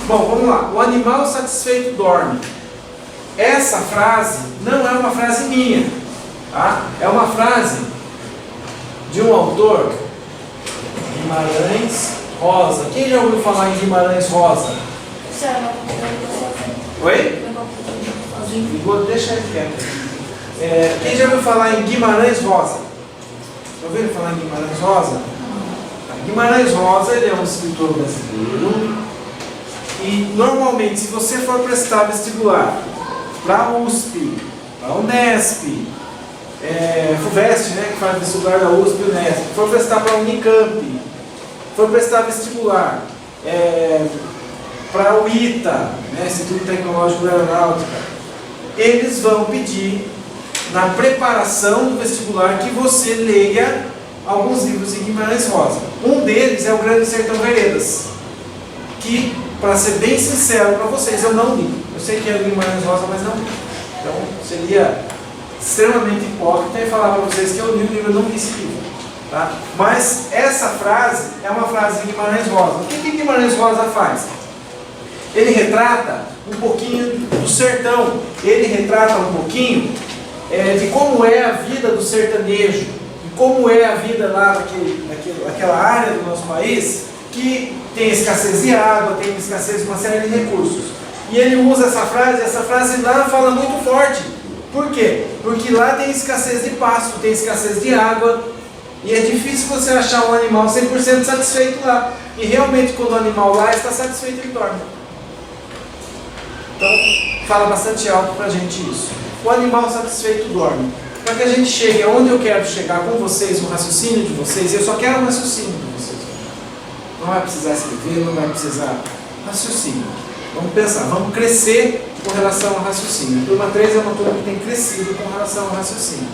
Bom, vamos lá. O animal satisfeito dorme. Essa frase não é uma frase minha, tá? É uma frase de um autor, Guimarães Rosa. Quem já ouviu falar em Guimarães Rosa? Oi? Deixa ele quieto. Quem já ouviu falar em Guimarães Rosa? Já ouviram falar em Guimarães Rosa? Guimarães Rosa, ele é um escritor brasileiro e normalmente, se você for prestar vestibular para a USP, para a Unesp, FUVEST, né, que faz vestibular da USP e Unesp, for prestar para a Unicamp, for prestar vestibular para o ITA, né, Instituto Tecnológico da Aeronáutica, eles vão pedir na preparação do vestibular que você leia alguns livros de Guimarães Rosa. Um deles é o Grande Sertão Veredas, que, para ser bem sincero para vocês, eu não li. Eu sei que é Guimarães Rosa, mas não li. Então, seria extremamente hipócrita e falar para vocês que eu li o livro, eu não li esse livro. Tá? Mas essa frase é uma frase de Guimarães Rosa. O que Guimarães Rosa faz? Ele retrata um pouquinho do sertão. Ele retrata um pouquinho de como é a vida do sertanejo, como é a vida lá naquela área do nosso país, que tem escassez de água, tem escassez de uma série de recursos. E ele usa essa frase lá fala muito forte. Por quê? Porque lá tem escassez de pasto, tem escassez de água, e é difícil você achar um animal 100% satisfeito lá. E realmente, quando o animal lá está satisfeito, ele dorme. Então, fala bastante alto pra gente isso. O animal satisfeito dorme. Para que a gente chegue aonde eu quero chegar com vocês, o raciocínio de vocês, eu só quero o raciocínio de vocês. Não vai precisar escrever, não vai precisar raciocínio. Vamos pensar, vamos crescer com relação ao raciocínio. A turma 3 é uma turma que tem crescido com relação ao raciocínio.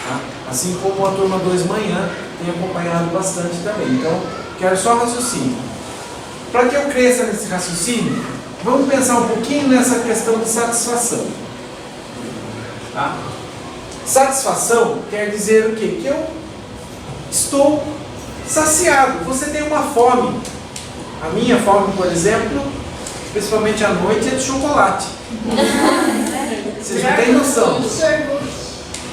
Tá? Assim como a turma 2 manhã tem acompanhado bastante também. Então, quero só raciocínio. Para que eu cresça nesse raciocínio, vamos pensar um pouquinho nessa questão de satisfação. Tá? Satisfação quer dizer o quê? Que eu estou saciado. Você tem uma fome. A minha fome, por exemplo, principalmente à noite, é de chocolate. Vocês não têm noção.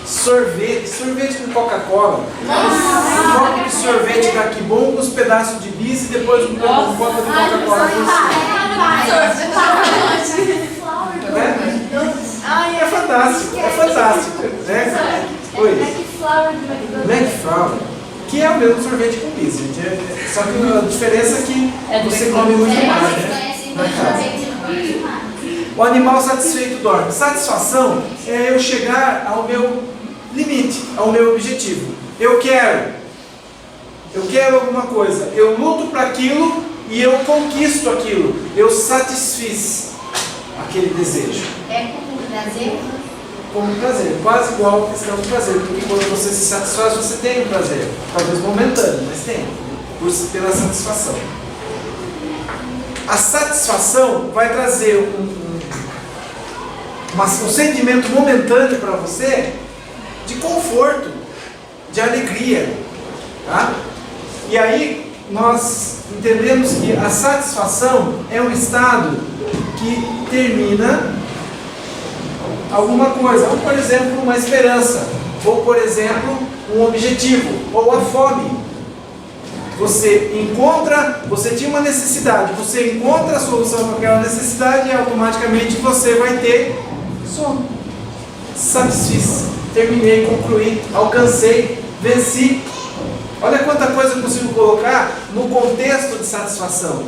Sorvete com Coca-Cola. Um copo de sorvete da Kibon com uns pedaços de bis e depois um copo de Coca-Cola É fantástico, né? Black Flower, que é o mesmo sorvete com bis, gente. Só que a diferença é que você come muito mais, né? O animal satisfeito dorme. Satisfação é eu chegar ao meu limite, ao meu objetivo. Eu quero alguma coisa, eu luto para aquilo e eu conquisto aquilo, eu satisfiz aquele desejo. É como prazer? Como prazer, quase igual a questão do prazer, porque quando você se satisfaz, você tem um prazer, talvez momentâneo, mas tem, pela satisfação. A satisfação vai trazer um sentimento momentâneo para você de conforto, de alegria, tá? E aí nós entendemos que a satisfação é um estado que termina alguma coisa, ou por exemplo uma esperança, ou por exemplo um objetivo, ou a fome. Você tinha uma necessidade, você encontra a solução para aquela necessidade e automaticamente você vai ter sono. Satisfiz, terminei, concluí, alcancei, venci. Olha quanta coisa eu consigo colocar no contexto de satisfação.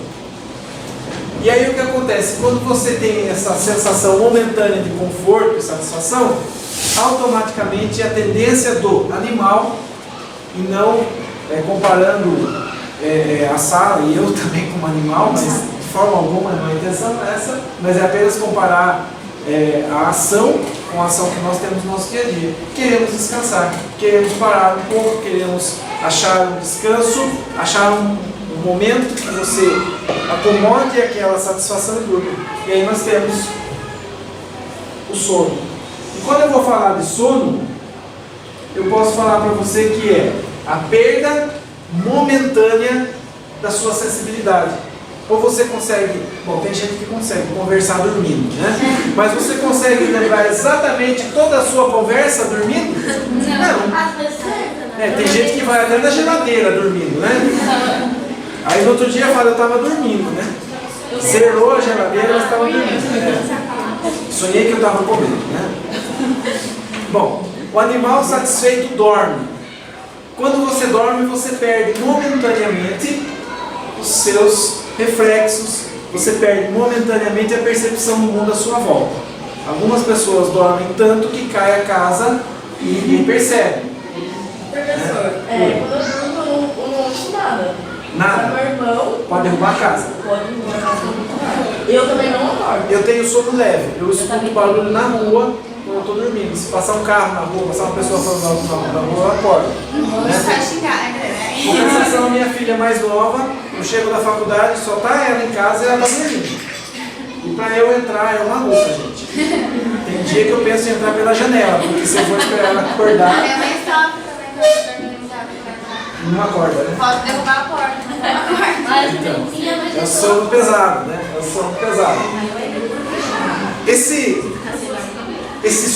E aí o que acontece? Quando você tem essa sensação momentânea de conforto e satisfação, automaticamente a tendência do animal, e não comparando a Sara e eu também como animal, mas de forma alguma não é a intenção essa, mas é apenas comparar a ação com a ação que nós temos no nosso dia a dia. Queremos descansar, queremos parar um pouco, queremos achar um descanso, achar um momento que você acomode aquela satisfação e durma. E aí nós temos o sono. E quando eu vou falar de sono, eu posso falar para você que é a perda momentânea da sua sensibilidade. Ou você consegue, bom, tem gente que consegue conversar dormindo, né? Mas você consegue lembrar exatamente toda a sua conversa dormindo? Não. Às vezes é. Tem gente que vai até na geladeira dormindo, né? Aí no outro dia fala, eu estava dormindo, né? Zerou a geladeira, mas estava dormindo. Sonhei que eu estava comendo, né? Bom, o animal satisfeito dorme. Quando você dorme, você perde momentaneamente os seus reflexos, você perde momentaneamente a percepção do mundo à sua volta. Algumas pessoas dormem tanto que cai a casa e ninguém percebe. Professor, quando eu durmo, eu não ouço nada. Nada. Meu irmão Pode derrubar a casa. pode derrubar a casa muito rápido. Eu também não acordo. Eu tenho sono leve, eu escuto barulho na rua quando eu estou dormindo. Se passar um carro na rua, passar uma pessoa falando na rua, eu acordo. Você vai xingar, né? Compensação, minha filha mais nova, eu chego da faculdade, só tá ela em casa e ela está dormindo. E para eu entrar é uma luta, gente. Tem dia que eu penso em entrar pela janela, porque se eu for esperar ela acordar, Minha mãe sofre também quando eu tô dormindo, sabe? não acorda, né? Pode derrubar a porta, mas não acorda. Mas Então, minha mãe é o sono pesado, né? É o sono pesado. Esse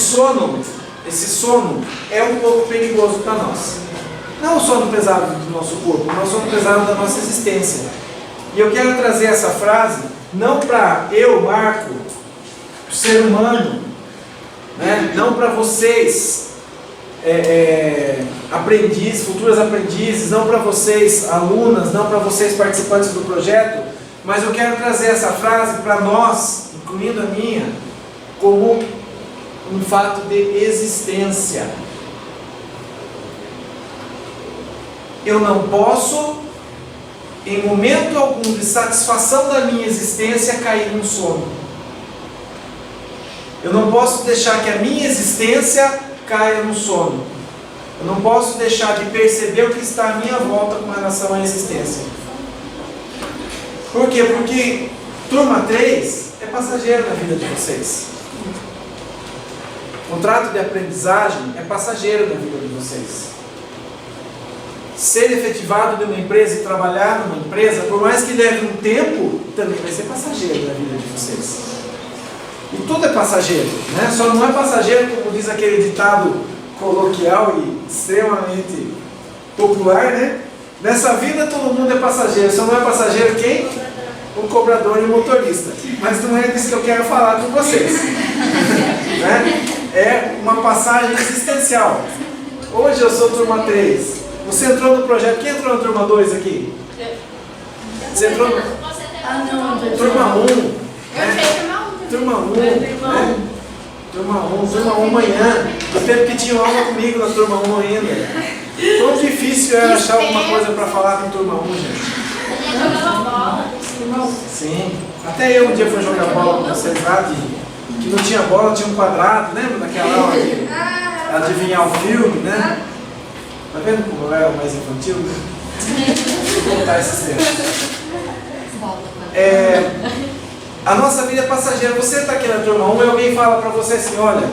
sono é um pouco perigoso para nós. Não o sono pesado do nosso corpo, mas o sono pesado da nossa existência. E eu quero trazer essa frase, não para eu, Marco, o ser humano, né? Não para vocês, aprendizes, futuras aprendizes, não para vocês, alunas, não para vocês, participantes do projeto, mas eu quero trazer essa frase para nós, incluindo a minha, como um fato de existência. Eu não posso, em momento algum de satisfação da minha existência, cair no sono. Eu não posso deixar que a minha existência caia no sono. Eu não posso deixar de perceber o que está à minha volta com relação à existência. Por quê? Porque turma 3 é passageiro na vida de vocês. O contrato de aprendizagem é passageiro na vida de vocês. Ser efetivado de uma empresa e trabalhar numa empresa, por mais que leve um tempo, também vai ser passageiro na vida de vocês. E tudo é passageiro, né? Só não é passageiro, como diz aquele ditado coloquial e extremamente popular, né? Nessa vida todo mundo é passageiro, só não é passageiro quem? O cobrador e o motorista. Mas não é disso que eu quero falar com vocês. Né? É uma passagem existencial. Hoje eu sou turma 3. Você entrou no projeto. Quem entrou na turma 2 aqui? Você entrou no... Turma 1. Eu sei turma 1. Turma 1. Né? Turma 1 amanhã. Do tempo que tinha aula comigo na turma 1 ainda. Tão difícil é achar alguma coisa para falar com turma 1, gente. A gente jogava bola. Sim. Até eu um dia fui jogar bola com vocês lá, que não tinha bola, tinha um quadrado, lembra daquela aula de adivinhar o filme, né? Tá vendo como eu era mais infantil? Vou voltar esses tempos. A nossa vida é passageira. Você está aqui na turma 1 e alguém fala para você assim, olha,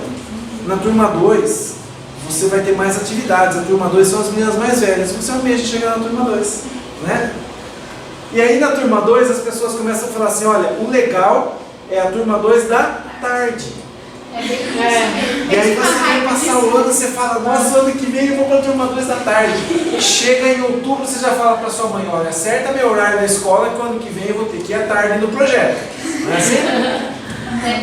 na turma 2 você vai ter mais atividades. A turma 2 são as meninas mais velhas. Você almeja chegar na turma 2, né? E aí na turma 2 as pessoas começam a falar assim, olha, o legal é a turma 2 da tarde. E aí você vai passar o ano, você fala, nossa, ano que vem eu vou para a turma 2 da tarde. Chega em outubro, você já fala para sua mãe, olha, acerta meu horário da escola que o ano que vem eu vou ter que ir à tarde no projeto. Não é assim?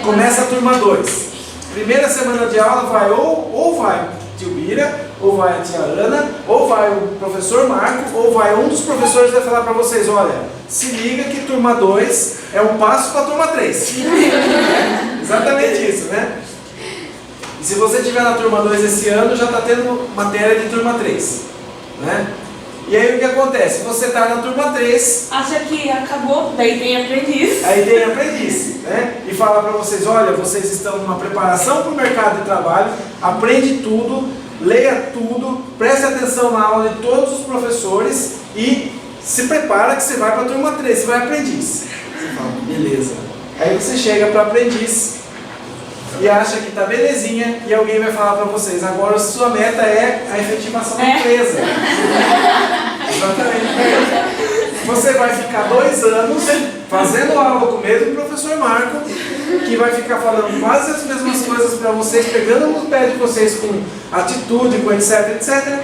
Começa a turma 2. Primeira semana de aula vai ou vai o tio Bira, ou vai a tia Ana, ou vai o professor Marco, ou vai um dos professores vai falar para vocês, olha, se liga que turma 2 é um passo para a turma 3. Exatamente isso, né? E se você estiver na turma 2 esse ano, já está tendo matéria de turma 3, né? E aí o que acontece? Você está na turma 3... Acha que acabou, daí tem aprendiz. Aí tem aprendiz, né? E fala para vocês, olha, vocês estão numa preparação para o mercado de trabalho, aprende tudo, leia tudo, preste atenção na aula de todos os professores e se prepara que você vai para a turma 3, você vai aprendiz. Você fala, beleza. Aí você chega para aprendiz e acha que está belezinha e alguém vai falar para vocês, agora sua meta é a efetivação da empresa. Exatamente. você vai ficar 2 anos fazendo aula com o mesmo professor Marco, que vai ficar falando quase as mesmas coisas para vocês, pegando no pé de vocês com atitude, com etc, etc.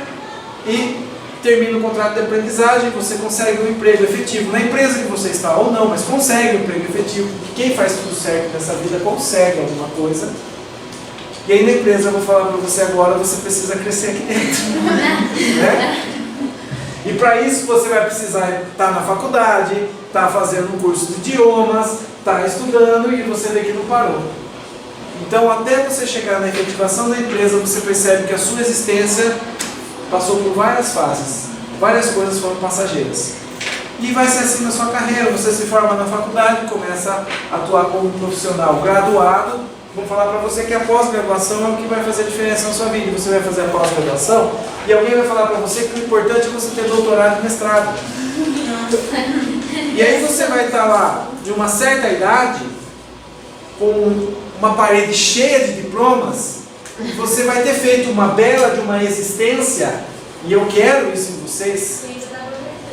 E termina o contrato de aprendizagem, você consegue um emprego efetivo na empresa que você está ou não, mas consegue um emprego efetivo. Quem faz tudo certo nessa vida consegue alguma coisa. E aí na empresa, eu vou falar para você agora, você precisa crescer aqui dentro. Né? E para isso você vai precisar estar na faculdade, estar fazendo um curso de idiomas, estar estudando, e você vê que não parou. Então até você chegar na efetivação da empresa, você percebe que a sua existência passou por várias fases, várias coisas foram passageiras. E vai ser assim na sua carreira, você se forma na faculdade, começa a atuar como profissional graduado. Vou falar para você que a pós-graduação é o que vai fazer a diferença na sua vida. Você vai fazer a pós-graduação e alguém vai falar para você que o importante é você ter doutorado e mestrado. E aí você vai estar lá de uma certa idade, com uma parede cheia de diplomas, e você vai ter feito uma bela de uma existência, e eu quero isso em vocês,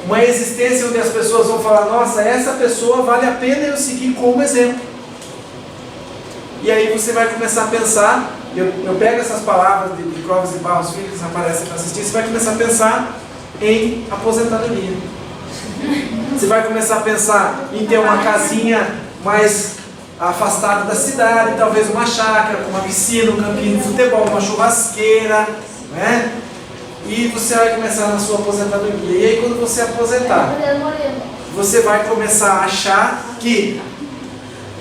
uma existência onde as pessoas vão falar, nossa, essa pessoa vale a pena eu seguir como exemplo. E aí você vai começar a pensar, eu pego essas palavras de Clóvis de Barros Filho, que aparecem para assistir, você vai começar a pensar em aposentadoria. Você vai começar a pensar em ter uma casinha mais afastada da cidade, talvez uma chácara, uma piscina, um campinho de futebol, uma churrasqueira, né? E você vai começar na sua aposentadoria. E aí quando você aposentar, você vai começar a achar que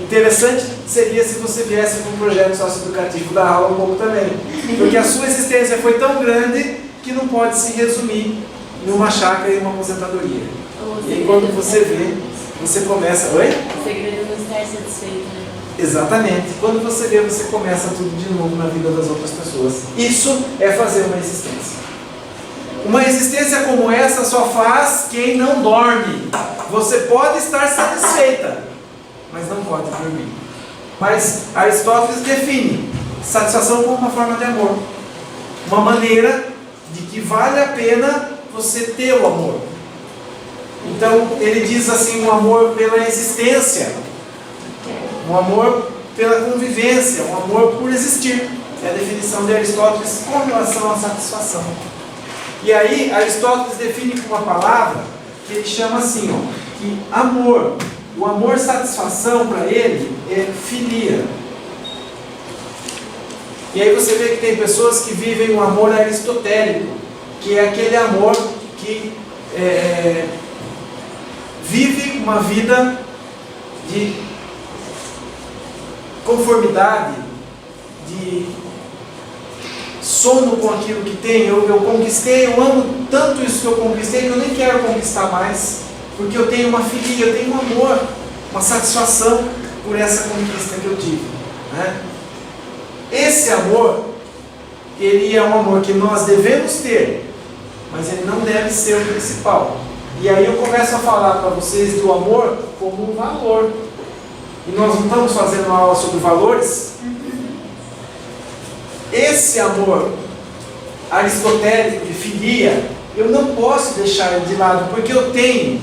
interessante seria se você viesse com um projeto socioeducativo da aula um pouco também. Porque a sua existência foi tão grande que não pode se resumir numa chácara e uma aposentadoria. E aí quando você vê, você começa... Oi? O segredo é não estar satisfeito, né? Exatamente. Quando você vê, você começa tudo de novo na vida das outras pessoas. Isso é fazer uma existência. Uma existência como essa só faz quem não dorme. Você pode estar satisfeita, mas não pode dormir. Mas Aristóteles define satisfação como uma forma de amor. Uma maneira de que vale a pena você ter o amor. Então ele diz assim, um amor pela existência, um amor pela convivência, um amor por existir. É a definição de Aristóteles com relação à satisfação. E aí Aristóteles define com uma palavra que ele chama assim, ó, que amor, o amor satisfação para ele é filia. E aí você vê que tem pessoas que vivem um amor aristotélico, que é aquele amor que vive uma vida de conformidade, de sono com aquilo que tem. Eu conquistei, eu amo tanto isso que eu conquistei que eu nem quero conquistar mais, porque eu tenho uma filia, eu tenho um amor, uma satisfação por essa conquista que eu tive, né? Esse amor, ele é um amor que nós devemos ter, mas ele não deve ser o principal. E aí eu começo a falar para vocês do amor como um valor. E nós não estamos fazendo uma aula sobre valores? Esse amor aristotélico de filia, eu não posso deixar ele de lado, porque eu tenho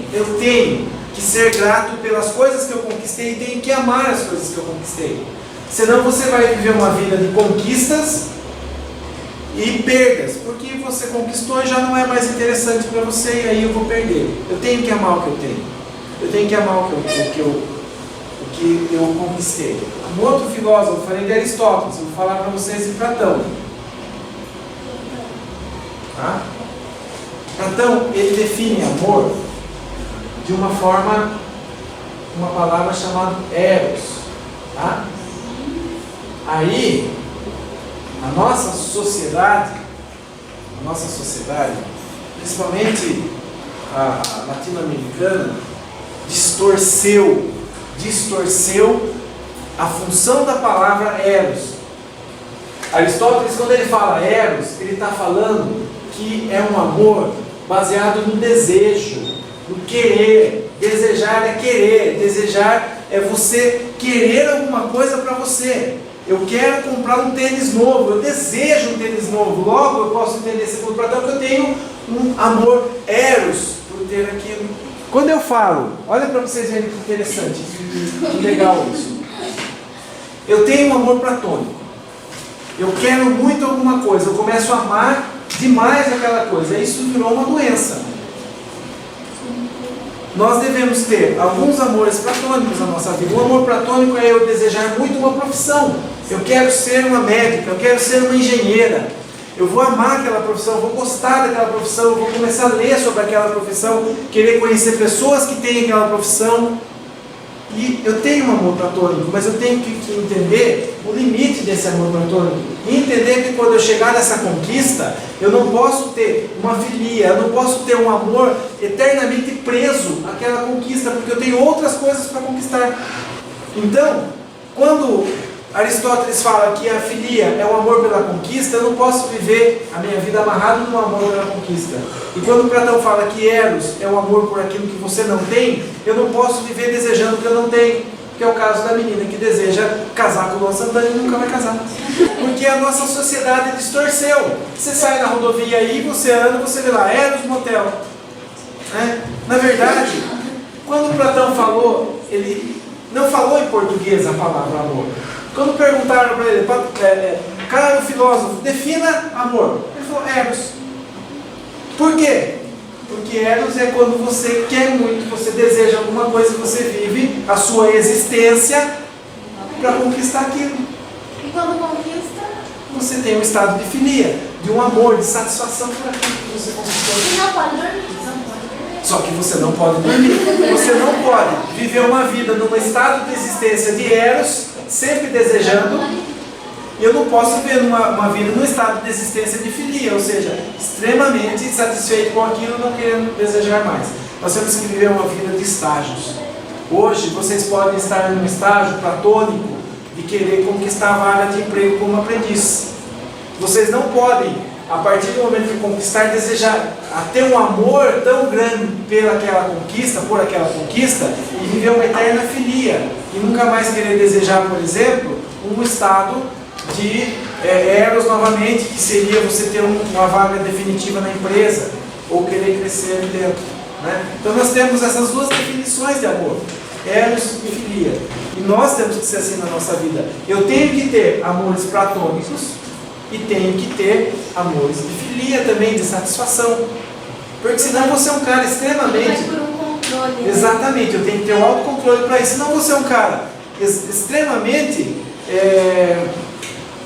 que ser grato pelas coisas que eu conquistei e tenho que amar as coisas que eu conquistei. Senão você vai viver uma vida de conquistas e perdas, porque você conquistou e já não é mais interessante para você, e aí eu vou perder. Eu tenho que amar o que eu tenho. Eu tenho que amar o que eu conquistei. Um outro filósofo, eu falei de Aristóteles, eu vou falar para vocês de Platão. Tá? Platão, ele define amor de uma forma, uma palavra chamada eros. Tá? Aí, a nossa sociedade, principalmente a latino-americana, distorceu a função da palavra eros. Aristóteles, quando ele fala eros, ele está falando que é um amor baseado no desejo, no querer. Desejar é querer, desejar é você querer alguma coisa para você. Eu quero comprar um tênis novo, eu desejo um tênis novo. Logo eu posso entender segundo Platão que eu tenho um amor eros por ter aquilo. Quando eu falo, olha para vocês verem que interessante, que legal isso. Eu tenho um amor platônico. Eu quero muito alguma coisa, eu começo a amar demais aquela coisa. E isso virou uma doença. Nós devemos ter alguns amores platônicos na nossa vida. O amor platônico é eu desejar muito uma profissão. Eu quero ser uma médica, eu quero ser uma engenheira. Eu vou amar aquela profissão, eu vou gostar daquela profissão, eu vou começar a ler sobre aquela profissão, querer conhecer pessoas que têm aquela profissão. E eu tenho um amor platônico, mas eu tenho que entender o limite desse amor platônico. E entender que quando eu chegar nessa conquista, eu não posso ter uma filia, eu não posso ter um amor eternamente preso àquela conquista, porque eu tenho outras coisas para conquistar. Então, quando Aristóteles fala que a filia é o amor pela conquista, eu não posso viver a minha vida amarrado no amor pela conquista. E quando Platão fala que Eros é o amor por aquilo que você não tem, eu não posso viver desejando o que eu não tenho, que é o caso da menina que deseja casar com o Luan Santana e nunca vai casar. Porque a nossa sociedade distorceu. Você sai na rodovia aí, você anda, você vê lá, Eros Motel. Na verdade, quando Platão falou, ele não falou em português a palavra amor. Quando perguntaram para ele, caro filósofo, defina amor. Ele falou, Eros. Por quê? Porque Eros é quando você quer muito, você deseja alguma coisa, você vive a sua existência para conquistar aquilo. E quando conquista? Você tem um estado de filia, de um amor, de satisfação por aquilo que você conquistou. E não pode dormir. Não pode dormir. Só que você não pode dormir. Você não pode viver uma vida num estado de existência de Eros, sempre desejando, e eu não posso viver uma vida num estado de existência de filia, ou seja, extremamente satisfeito com aquilo, não querendo desejar mais. Nós temos que viver uma vida de estágios. Hoje vocês podem estar num estágio platônico de querer conquistar a vaga de emprego como aprendiz. Vocês não podem, a partir do momento que conquistar, desejar ter um amor tão grande por aquela conquista, e viver uma eterna filia, e nunca mais querer desejar, por exemplo, um estado de Eros novamente, que seria você ter uma vaga definitiva na empresa, ou querer crescer ali dentro. Então nós temos essas duas definições de amor, Eros e filia, e nós temos que ser assim na nossa vida. Eu tenho que ter amores platônicos, e tenho que ter amores de filia também, de satisfação. Porque senão você é um cara extremamente... Mas por um controle. Né? Exatamente, eu tenho que ter o autocontrole para isso. Senão você é um cara extremamente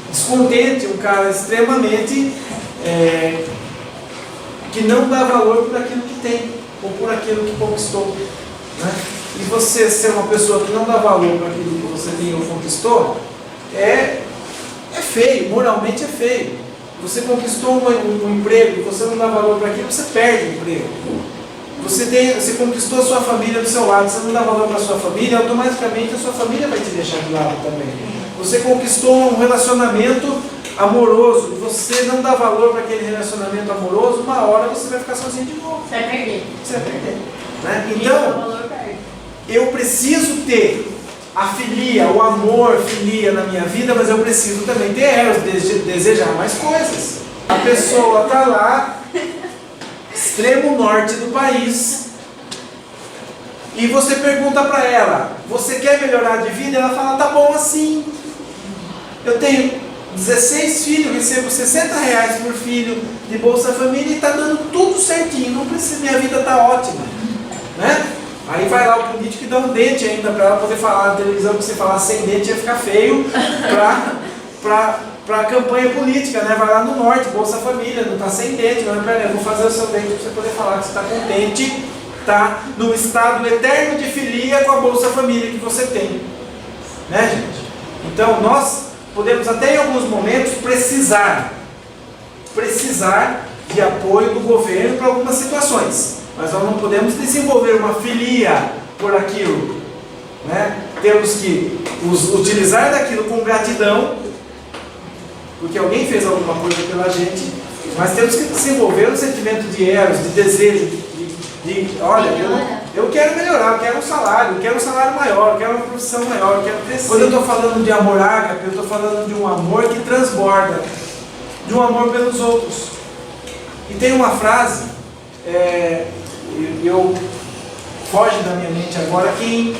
descontente, um cara extremamente que não dá valor por aquilo que tem, ou por aquilo que conquistou. E você ser uma pessoa que não dá valor para aquilo que você tem ou conquistou, é feio, moralmente é feio. Você conquistou um emprego e você não dá valor para aquilo, você perde o emprego. Você conquistou a sua família do seu lado, você não dá valor para a sua família, automaticamente a sua família vai te deixar de lado também. Você conquistou um relacionamento amoroso e você não dá valor para aquele relacionamento amoroso, uma hora você vai ficar sozinho de novo. Você vai perder. Você vai perder. Então, eu preciso ter a filia, o amor, filia na minha vida, mas eu preciso também ter Eros, desejar mais coisas. A pessoa está lá, extremo norte do país, e você pergunta para ela, você quer melhorar de vida? Ela fala, tá bom assim. Eu tenho 16 filhos, recebo R$60 por filho de Bolsa Família e está dando tudo certinho, não precisa, minha vida está ótima. Aí vai lá o político e dá um dente ainda para ela poder falar na televisão, porque se falar sem dente ia ficar feio para a campanha política, Vai lá no norte, Bolsa Família, não está sem dente, mas eu vou fazer o seu dente para você poder falar que você está contente, está no estado eterno de filia com a Bolsa Família que você tem. Gente? Então nós podemos até em alguns momentos precisar de apoio do governo para algumas situações. Mas nós não podemos desenvolver uma filia por aquilo. Temos que utilizar daquilo com gratidão, porque alguém fez alguma coisa pela gente, mas temos que desenvolver um sentimento de Eros, de desejo, olha, eu quero melhorar, eu quero um salário maior, eu quero uma profissão maior, eu quero crescer. Quando eu estou falando de amor ágape, eu estou falando de um amor que transborda, de um amor pelos outros. E tem uma frase, eu foge da minha mente agora quem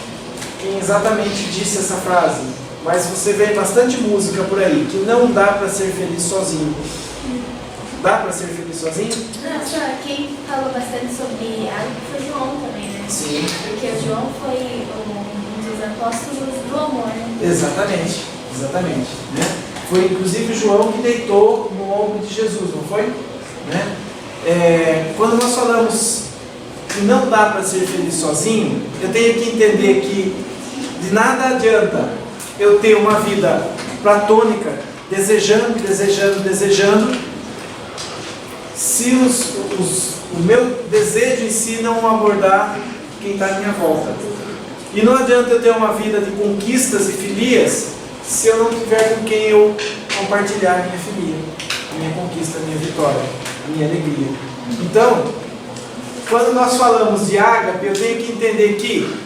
exatamente disse essa frase. Mas você vê bastante música por aí, que não dá para ser feliz sozinho. Dá para ser feliz sozinho? Não, só quem falou bastante sobre água foi João também, né? Sim. Porque o João foi um dos apóstolos do amor, né? Exatamente, exatamente. Né? Foi inclusive João que deitou no ombro de Jesus, não foi? Né? Quando nós falamos que não dá para ser feliz sozinho, eu tenho que entender que de nada adianta eu ter uma vida platônica, desejando, se o meu desejo em si não abordar quem está à minha volta. E não adianta eu ter uma vida de conquistas e filias se eu não tiver com quem eu compartilhar a minha filia, a minha conquista, a minha vitória, a minha alegria. Então, quando nós falamos de ágape, eu tenho que entender que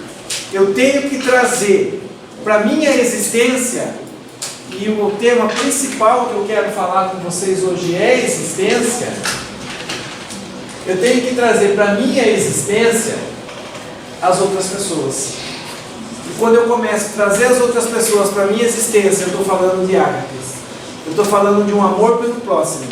eu tenho que trazer para a minha existência, e o tema principal que eu quero falar com vocês hoje é existência. Eu tenho que trazer para a minha existência as outras pessoas. E quando eu começo a trazer as outras pessoas para a minha existência, eu estou falando de ágape. Eu estou falando de um amor pelo próximo.